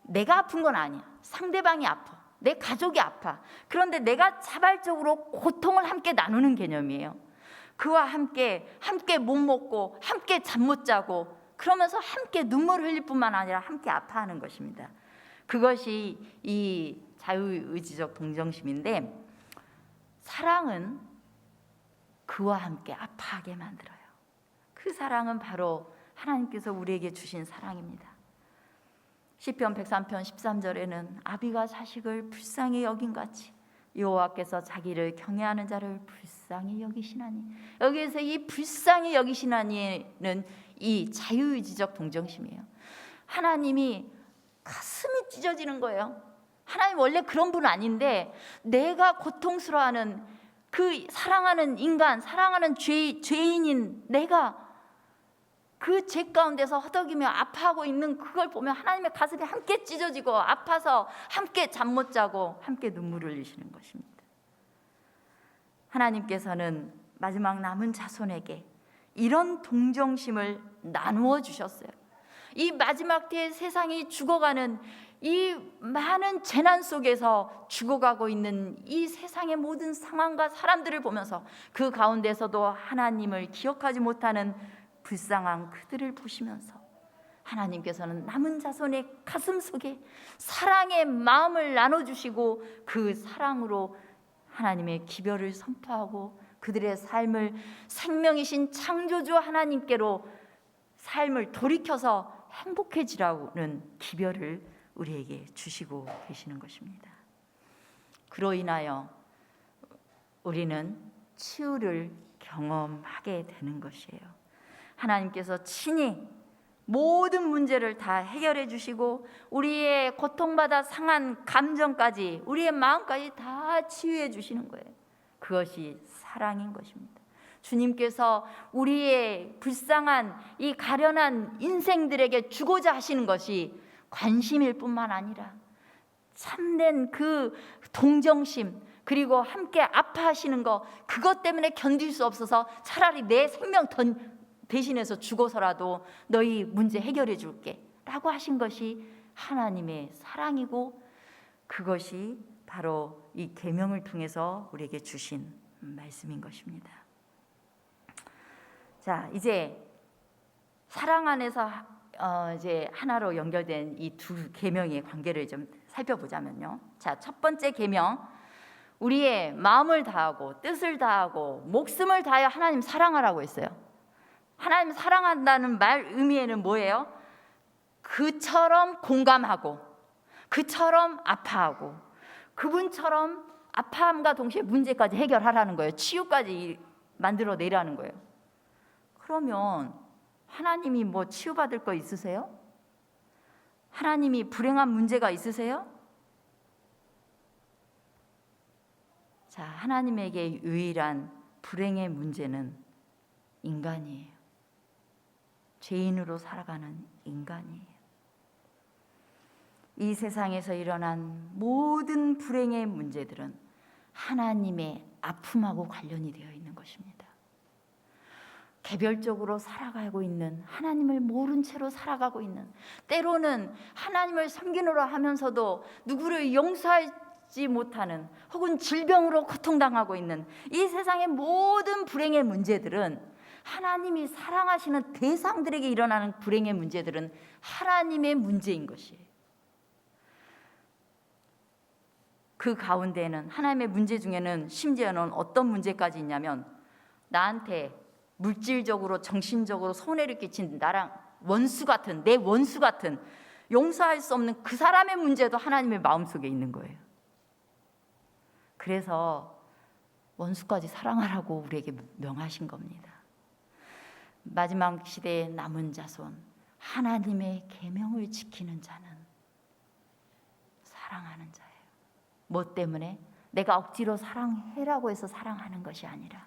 내가 아픈 건 아니야. 상대방이 아파. 내 가족이 아파. 그런데 내가 자발적으로 고통을 함께 나누는 개념이에요. 그와 함께 못 먹고 함께 잠 못 자고 그러면서 함께 눈물을 흘릴 뿐만 아니라 함께 아파하는 것입니다. 그것이 이 자유의지적 동정심인데, 사랑은 그와 함께 아파하게 만들어요. 그 사랑은 바로 하나님께서 우리에게 주신 사랑입니다. 시편 103편 13절에는 아비가 자식을 불쌍히 여김같이 여호와께서 자기를 경외하는 자를 불쌍히 여기시나니. 여기에서 이 불쌍히 여기시나니는 이 자유의지적 동정심이에요. 하나님이 가슴이 찢어지는 거예요. 하나님 원래 그런 분 아닌데 내가 고통스러워하는 그 사랑하는 인간, 사랑하는 죄인인 내가 그 죄 가운데서 허덕이며 아파하고 있는 그걸 보면 하나님의 가슴이 함께 찢어지고 아파서 함께 잠 못 자고 함께 눈물을 흘리시는 것입니다. 하나님께서는 마지막 남은 자손에게 이런 동정심을 나누어 주셨어요. 이 마지막 때에 세상이 죽어가는 이 많은 재난 속에서 죽어가고 있는 이 세상의 모든 상황과 사람들을 보면서 그 가운데서도 하나님을 기억하지 못하는 불쌍한 그들을 보시면서 하나님께서는 남은 자손의 가슴 속에 사랑의 마음을 나눠주시고 그 사랑으로 하나님의 기별을 선포하고 그들의 삶을 생명이신 창조주 하나님께로 삶을 돌이켜서 행복해지라는 기별을 우리에게 주시고 계시는 것입니다. 그로 인하여 우리는 치유를 경험하게 되는 것이에요. 하나님께서 친히 모든 문제를 다 해결해 주시고 우리의 고통받아 상한 감정까지 우리의 마음까지 다 치유해 주시는 거예요. 그것이 사랑인 것입니다. 주님께서 우리의 불쌍한 이 가련한 인생들에게 주고자 하시는 것이 관심일 뿐만 아니라 참된 그 동정심 그리고 함께 아파하시는 거 그것 때문에 견딜 수 없어서 차라리 내 생명 대신해서 죽어서라도 너희 문제 해결해 줄게 라고 하신 것이 하나님의 사랑이고 그것이 바로 이 계명을 통해서 우리에게 주신 말씀인 것입니다. 자, 이제 사랑 안에서 이제 하나로 연결된 이 두 계명의 관계를 좀 살펴보자면요. 자, 첫 번째 계명, 우리의 마음을 다하고 뜻을 다하고 목숨을 다하여 하나님 사랑하라고 했어요. 하나님 사랑한다는 말 의미에는 뭐예요? 그처럼 공감하고 그처럼 아파하고 그분처럼 아파함과 동시에 문제까지 해결하라는 거예요. 치유까지 만들어내라는 거예요. 그러면 하나님이 뭐 치유받을 거 있으세요? 하나님이 불행한 문제가 있으세요? 자, 하나님에게 유일한 불행의 문제는 인간이에요. 죄인으로 살아가는 인간이에요. 이 세상에서 일어난 모든 불행의 문제들은 하나님의 아픔하고 관련이 되어 있는 것입니다. 개별적으로 살아가고 있는 하나님을 모른 채로 살아가고 있는 때로는 하나님을 섬기노라 하면서도 누구를 용서하지 못하는 혹은 질병으로 고통당하고 있는 이 세상의 모든 불행의 문제들은 하나님이 사랑하시는 대상들에게 일어나는 불행의 문제들은 하나님의 문제인 것이에요. 그 가운데는 하나님의 문제 중에는 심지어는 어떤 문제까지 있냐면 나한테 물질적으로 정신적으로 손해를 끼친 나랑 원수 같은 내 원수 같은 용서할 수 없는 그 사람의 문제도 하나님의 마음속에 있는 거예요. 그래서 원수까지 사랑하라고 우리에게 명하신 겁니다. 마지막 시대의 남은 자손 하나님의 계명을 지키는 자는 사랑하는 자예요. 뭐 때문에? 내가 억지로 사랑해라고 해서 사랑하는 것이 아니라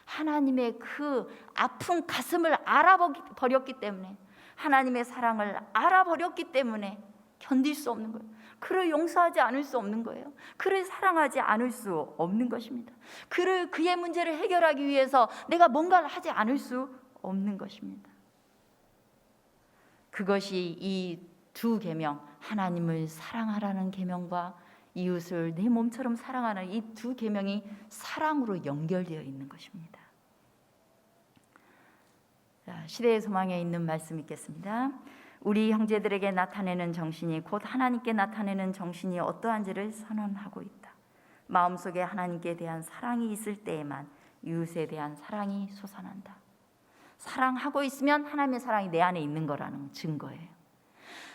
하나님의 그 아픈 가슴을 알아버렸기 때문에 하나님의 사랑을 알아버렸기 때문에 견딜 수 없는 거예요. 그를 용서하지 않을 수 없는 거예요. 그를 사랑하지 않을 수 없는 것입니다. 그의 문제를 해결하기 위해서 내가 뭔가를 하지 않을 수 없는 것입니다. 그것이 이 두 계명, 하나님을 사랑하라는 계명과 이웃을 내 몸처럼 사랑하는 이 두 계명이 사랑으로 연결되어 있는 것입니다. 자, 시대의 소망에 있는 말씀 읽겠습니다. 우리 형제들에게 나타내는 정신이 곧 하나님께 나타내는 정신이 어떠한지를 선언하고 있다. 마음속에 하나님께 대한 사랑이 있을 때에만 이웃에 대한 사랑이 솟아난다. 사랑하고 있으면 하나님의 사랑이 내 안에 있는 거라는 증거예요.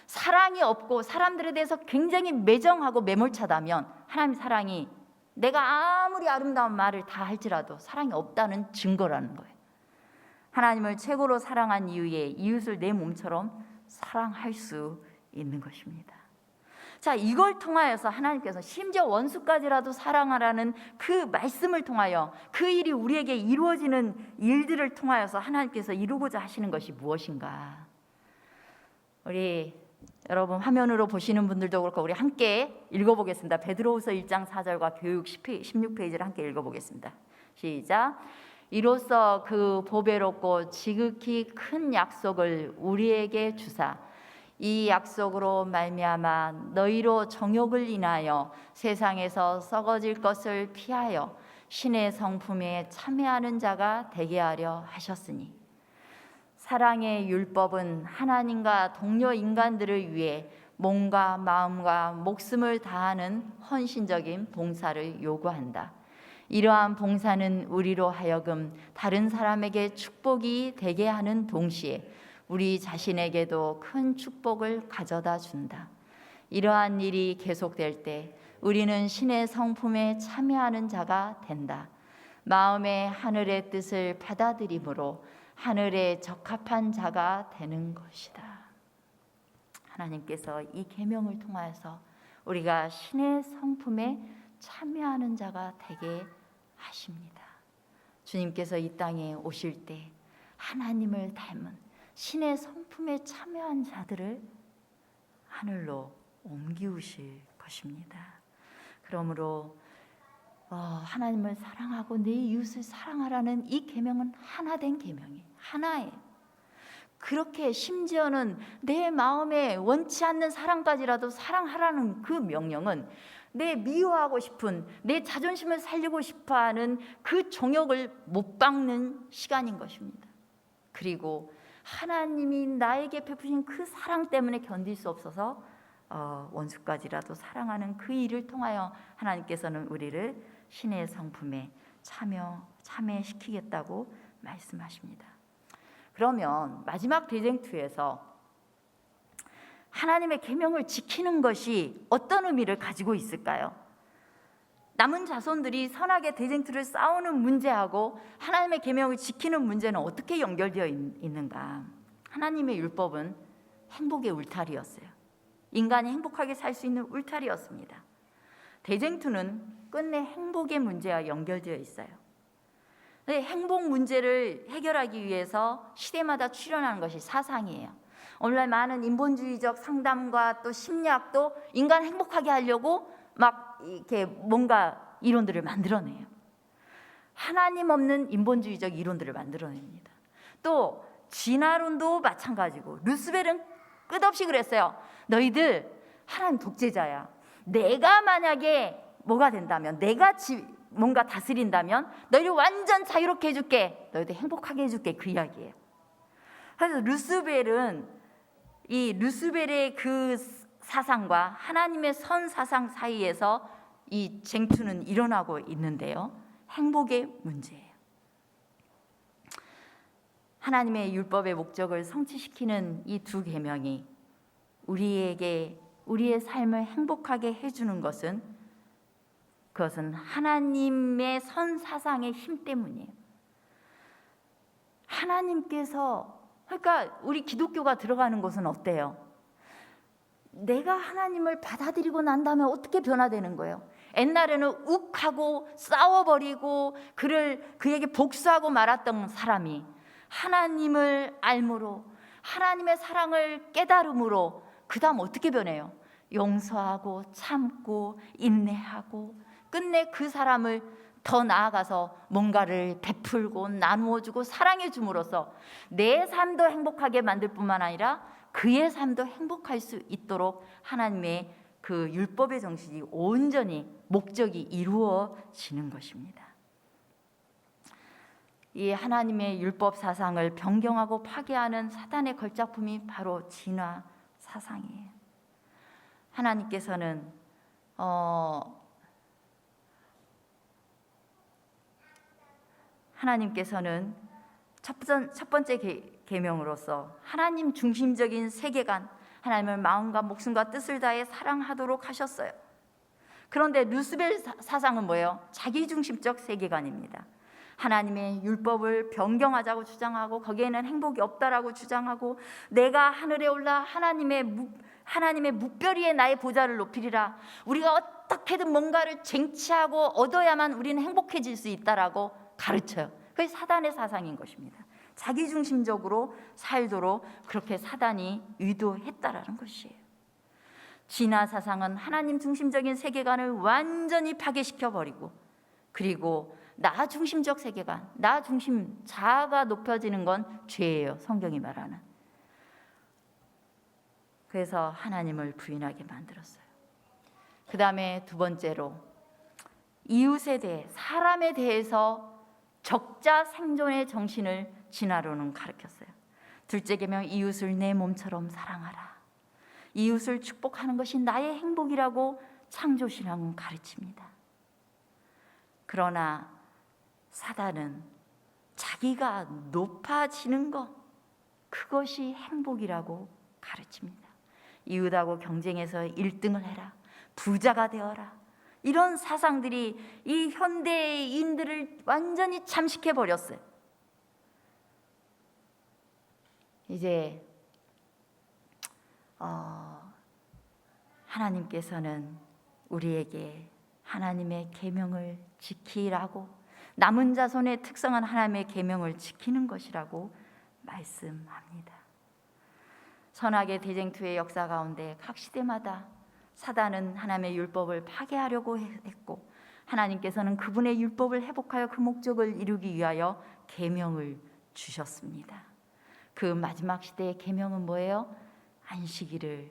사랑이 없고 사람들에 대해서 굉장히 매정하고 매몰차다면 하나님의 사랑이 내가 아무리 아름다운 말을 다 할지라도 사랑이 없다는 증거라는 거예요. 하나님을 최고로 사랑한 이후에 이웃을 내 몸처럼 사랑할 수 있는 것입니다. 자, 이걸 통하여서 하나님께서 심지어 원수까지라도 사랑하라는 그 말씀을 통하여 그 일이 우리에게 이루어지는 일들을 통하여서 하나님께서 이루고자 하시는 것이 무엇인가? 우리 여러분 화면으로 보시는 분들도 그렇고 우리 함께 읽어보겠습니다. 베드로후서 1장 4절과 교육 16페이지를 함께 읽어보겠습니다. 시작. 이로써 그 보배롭고 지극히 큰 약속을 우리에게 주사 이 약속으로 말미암아 너희로 정욕을 인하여 세상에서 썩어질 것을 피하여 신의 성품에 참여하는 자가 되게 하려 하셨으니 사랑의 율법은 하나님과 동료 인간들을 위해 몸과 마음과 목숨을 다하는 헌신적인 봉사를 요구한다. 이러한 봉사는 우리로 하여금 다른 사람에게 축복이 되게 하는 동시에 우리 자신에게도 큰 축복을 가져다 준다. 이러한 일이 계속될 때 우리는 신의 성품에 참여하는 자가 된다. 마음의 하늘의 뜻을 받아들임으로 하늘에 적합한 자가 되는 것이다. 하나님께서 이 계명을 통하여서 우리가 신의 성품에 참여하는 자가 되게 하십니다. 주님께서 이 땅에 오실 때 하나님을 닮은 신의 성품에 참여한 자들을 하늘로 옮기우실 것입니다. 그러므로 하나님을 사랑하고 내 이웃을 사랑하라는 이 계명은 하나된 계명이에요. 하나예요. 그렇게 심지어는 내 마음에 원치 않는 사랑까지라도 사랑하라는 그 명령은 내 미워하고 싶은 내 자존심을 살리고 싶어하는 그 정욕을 못 박는 시간인 것입니다. 그리고 하나님이 나에게 베푸신 그 사랑 때문에 견딜 수 없어서 원수까지라도 사랑하는 그 일을 통하여 하나님께서는 우리를 신의 성품에 참여시키겠다고 말씀하십니다. 그러면 마지막 대쟁투에서 하나님의 계명을 지키는 것이 어떤 의미를 가지고 있을까요? 남은 자손들이 선하게 대쟁투를 싸우는 문제하고 하나님의 계명을 지키는 문제는 어떻게 연결되어 있는가? 하나님의 율법은 행복의 울타리였어요. 인간이 행복하게 살 수 있는 울타리였습니다. 대쟁투는 끝내 행복의 문제와 연결되어 있어요. 행복 문제를 해결하기 위해서 시대마다 출현하는 것이 사상이에요. 오늘날 많은 인본주의적 상담과 또 심리학도 인간 행복하게 하려고 막 이렇게 뭔가 이론들을 만들어내요. 하나님 없는 인본주의적 이론들을 만들어냅니다. 또 진화론도 마찬가지고 루스벨은 끝없이 그랬어요. 너희들 하나님 독재자야. 내가 만약에 뭐가 된다면, 내가 뭔가 다스린다면 너희를 완전 자유롭게 해줄게. 너희들 행복하게 해줄게. 그 이야기예요. 그래서 루스벨의 그 사상과 하나님의 선 사상 사이에서 이 쟁투는 일어나고 있는데요. 행복의 문제예요. 하나님의 율법의 목적을 성취시키는 이 두 계명이 우리에게 우리의 삶을 행복하게 해주는 그것은 하나님의 선 사상의 힘 때문이에요. 하나님께서 그러니까 우리 기독교가 들어가는 곳은 어때요? 내가 하나님을 받아들이고 난 다음에 어떻게 변화되는 거예요? 옛날에는 욱하고 싸워버리고 그에게 복수하고 말았던 사람이 하나님을 알므로 하나님의 사랑을 깨달음으로 그 다음 어떻게 변해요? 용서하고 참고 인내하고 끝내 그 사람을 더 나아가서 뭔가를 베풀고 나누어주고 사랑해 줌으로써 내 삶도 행복하게 만들 뿐만 아니라 그의 삶도 행복할 수 있도록 하나님의 그 율법의 정신이 온전히 목적이 이루어지는 것입니다. 이 하나님의 율법 사상을 변경하고 파괴하는 사단의 걸작품이 바로 진화 사상이에요. 하나님께서는 첫 번째 계명으로서 하나님 중심적인 세계관, 하나님을 마음과 목숨과 뜻을 다해 사랑하도록 하셨어요. 그런데 루스벨 사상은 뭐예요? 자기중심적 세계관입니다. 하나님의 율법을 변경하자고 주장하고 거기에는 행복이 없다라고 주장하고 내가 하늘에 올라 하나님의 묵별 위에 나의 보좌를 높이리라. 우리가 어떻게든 뭔가를 쟁취하고 얻어야만 우리는 행복해질 수 있다라고 가르쳐요. 그게 사단의 사상인 것입니다. 자기중심적으로 살도록 그렇게 사단이 의도했다라는 것이에요. 진화 사상은 하나님 중심적인 세계관을 완전히 파괴시켜버리고, 그리고 나 중심적 세계관, 나 중심, 자아가 높여지는 건 죄예요. 성경이 말하는. 그래서 하나님을 부인하게 만들었어요. 그 다음에 두 번째로 이웃에 대해, 사람에 대해서 적자 생존의 정신을 진화론은 가르쳤어요. 둘째 계명, 이웃을 내 몸처럼 사랑하라. 이웃을 축복하는 것이 나의 행복이라고 창조신앙은 가르칩니다. 그러나 사단은 자기가 높아지는 것, 그것이 행복이라고 가르칩니다. 이웃하고 경쟁해서 1등을 해라, 부자가 되어라. 이런 사상들이 이 현대인들을 완전히 잠식해 버렸어요. 이제 하나님께서는 우리에게 하나님의 계명을 지키라고, 남은 자손의 특성은 하나님의 계명을 지키는 것이라고 말씀합니다. 선악의 대쟁투의 역사 가운데 각 시대마다 사단은 하나님의 율법을 파괴하려고 했고, 하나님께서는 그분의 율법을 회복하여 그 목적을 이루기 위하여 계명을 주셨습니다. 그 마지막 시대의 계명은 뭐예요? 안식일을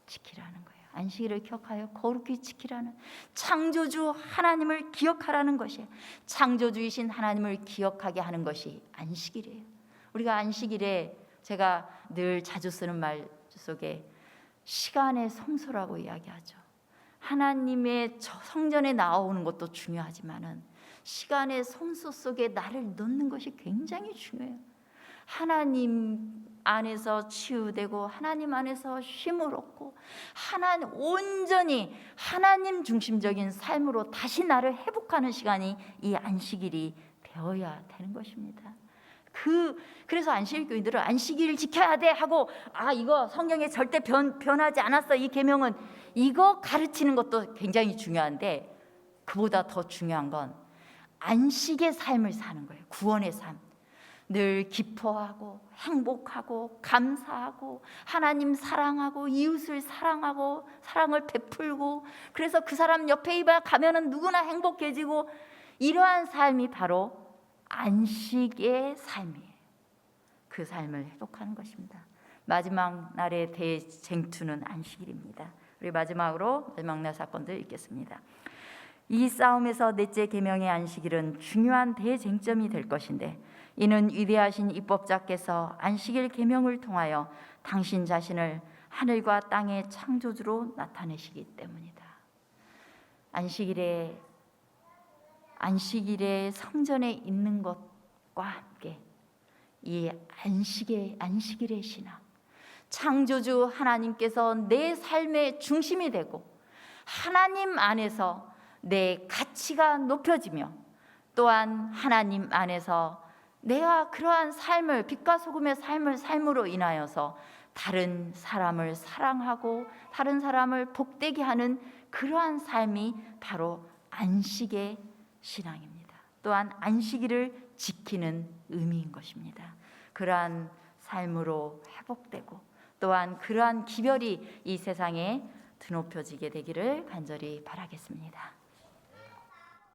지키라는 거예요. 안식일을 기억하여 거룩히 지키라는, 창조주 하나님을 기억하라는 것이에요. 창조주이신 하나님을 기억하게 하는 것이 안식일이에요. 우리가 안식일에, 제가 늘 자주 쓰는 말 속에 시간의 성소라고 이야기하죠. 하나님의 성전에 나오는 것도 중요하지만은 시간의 성소 속에 나를 넣는 것이 굉장히 중요해요. 하나님 안에서 치유되고 하나님 안에서 쉼을 얻고 온전히 하나님 중심적인 삶으로 다시 나를 회복하는 시간이 이 안식일이 되어야 되는 것입니다. 그래서 안식일 교인들은 안식일을 지켜야 돼 하고, 이거 성경에 절대 변하지 않았어, 이 계명은, 이거 가르치는 것도 굉장히 중요한데, 그보다 더 중요한 건 안식의 삶을 사는 거예요. 구원의 삶. 늘 기뻐하고 행복하고 감사하고 하나님 사랑하고 이웃을 사랑하고 사랑을 베풀고, 그래서 그 사람 옆에 가면은 누구나 행복해지고, 이러한 삶이 바로 안식의 삶이에요. 그 삶을 회복하는 것입니다. 마지막 날의 대쟁투는 안식일입니다. 우리 마지막 날 사건들 읽겠습니다. 이 싸움에서 넷째 계명의 안식일은 중요한 대쟁점이 될 것인데, 이는 위대하신 입법자께서 안식일 계명을 통하여 당신 자신을 하늘과 땅의 창조주로 나타내시기 때문이다. 안식일의 성전에 있는 것과 함께 이 안식일의 신앙, 창조주 하나님께서 내 삶의 중심이 되고 하나님 안에서 내 가치가 높여지며, 또한 하나님 안에서 내가 그러한 삶을, 빛과 소금의 삶으로 인하여서 다른 사람을 사랑하고 다른 사람을 복되게 하는 그러한 삶이 바로 안식의 신앙입니다. 또한 안식일을 지키는 의미인 것입니다. 그러한 삶으로 회복되고, 또한 그러한 기별이 이 세상에 드높여지게 되기를 간절히 바라겠습니다.